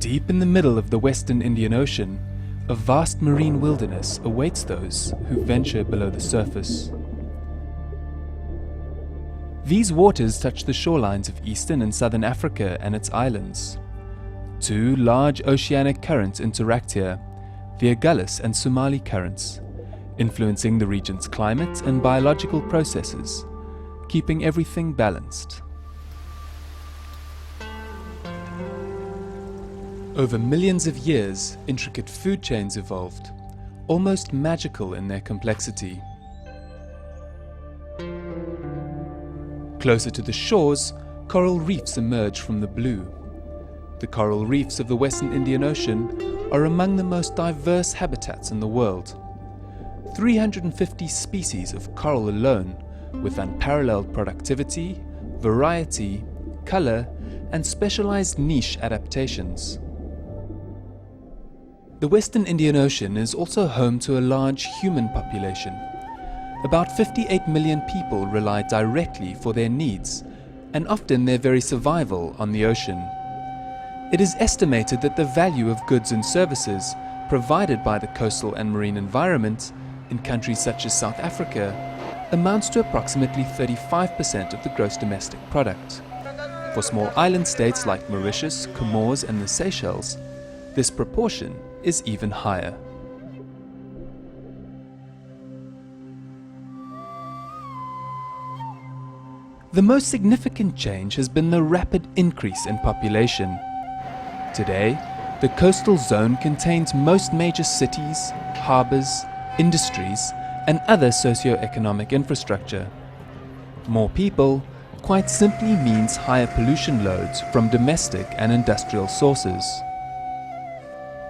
Deep in the middle of the Western Indian Ocean, a vast marine wilderness awaits those who venture below the surface. These waters touch the shorelines of eastern and southern Africa and its islands. Two large oceanic currents interact here, the Agulhas and Somali currents, influencing the region's climate and biological processes, keeping everything balanced. Over millions of years, intricate food chains evolved, almost magical in their complexity. Closer to the shores, coral reefs emerge from the blue. The coral reefs of the Western Indian Ocean are among the most diverse habitats in the world. 350 species of coral alone, with unparalleled productivity, variety, color, and specialized niche adaptations. The Western Indian Ocean is also home to a large human population. About 58 million people rely directly for their needs, and often their very survival, on the ocean. It is estimated that the value of goods and services provided by the coastal and marine environment in countries such as South Africa amounts to approximately 35% of the gross domestic product. For small island states like Mauritius, Comores, and the Seychelles, this proportion is even higher. The most significant change has been the rapid increase in population. Today, the coastal zone contains most major cities, harbors, industries, and other socio-economic infrastructure. More people quite simply means higher pollution loads from domestic and industrial sources.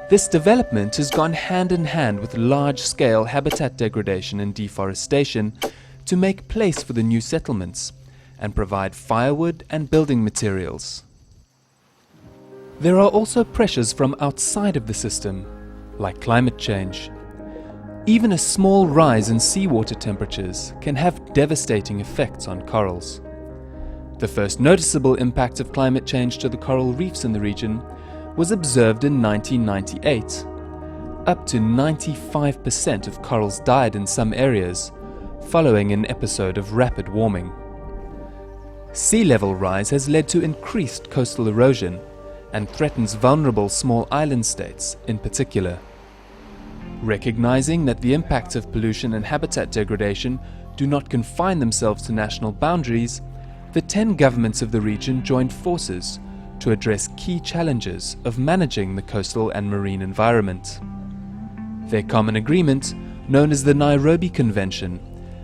This development has gone hand in hand with large-scale habitat degradation and deforestation to make place for the new settlements and provide firewood and building materials. There are also pressures from outside of the system, like climate change. Even a small rise in seawater temperatures can have devastating effects on corals. The first noticeable impact of climate change to the coral reefs in the region was observed in 1998. Up to 95% of corals died in some areas, following an episode of rapid warming. Sea level rise has led to increased coastal erosion and threatens vulnerable small island states in particular. Recognizing that the impacts of pollution and habitat degradation do not confine themselves to national boundaries, the 10 governments of the region joined forces to address key challenges of managing the coastal and marine environment. Their common agreement, known as the Nairobi Convention,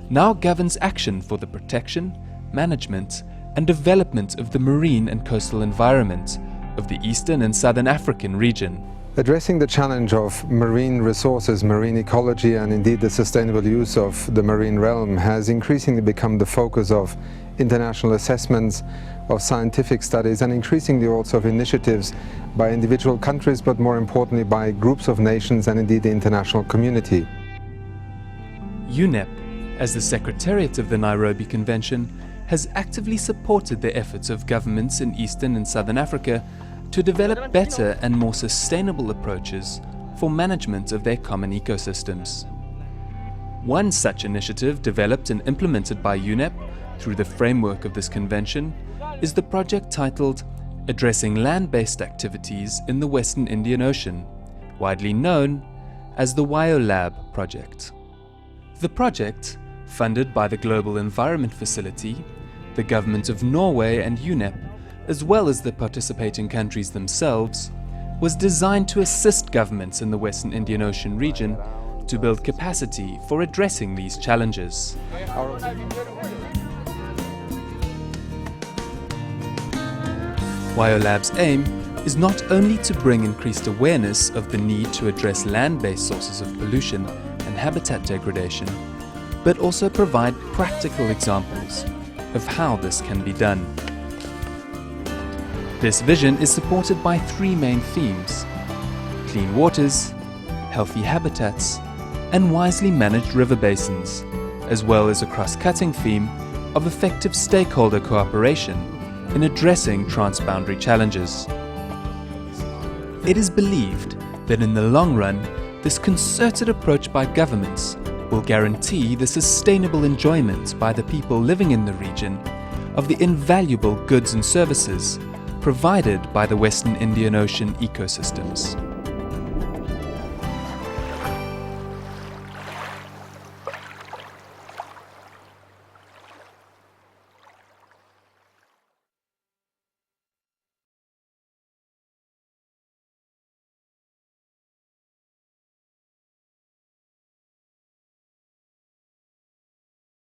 now governs action for the protection, management, and development of the marine and coastal environment of the Eastern and Southern African region. Addressing the challenge of marine resources, marine ecology, and indeed the sustainable use of the marine realm has increasingly become the focus of international assessments, of scientific studies, and increasingly also of initiatives by individual countries, but more importantly by groups of nations and indeed the international community. UNEP, as the Secretariat of the Nairobi Convention, has actively supported the efforts of governments in Eastern and Southern Africa to develop better and more sustainable approaches for management of their common ecosystems. One such initiative developed and implemented by UNEP through the framework of this convention is the project titled Addressing Land-Based Activities in the Western Indian Ocean, widely known as the WIOLAB project. The project, funded by the Global Environment Facility, the Government of Norway and UNEP, as well as the participating countries themselves, was designed to assist governments in the Western Indian Ocean region to build capacity for addressing these challenges. WIOLAB's aim is not only to bring increased awareness of the need to address land-based sources of pollution and habitat degradation, but also provide practical examples of how this can be done. This vision is supported by three main themes: clean waters, healthy habitats, and wisely managed river basins, as well as a cross-cutting theme of effective stakeholder cooperation in addressing transboundary challenges. It is believed that in the long run, this concerted approach by governments will guarantee the sustainable enjoyment by the people living in the region of the invaluable goods and services provided by the Western Indian Ocean ecosystems.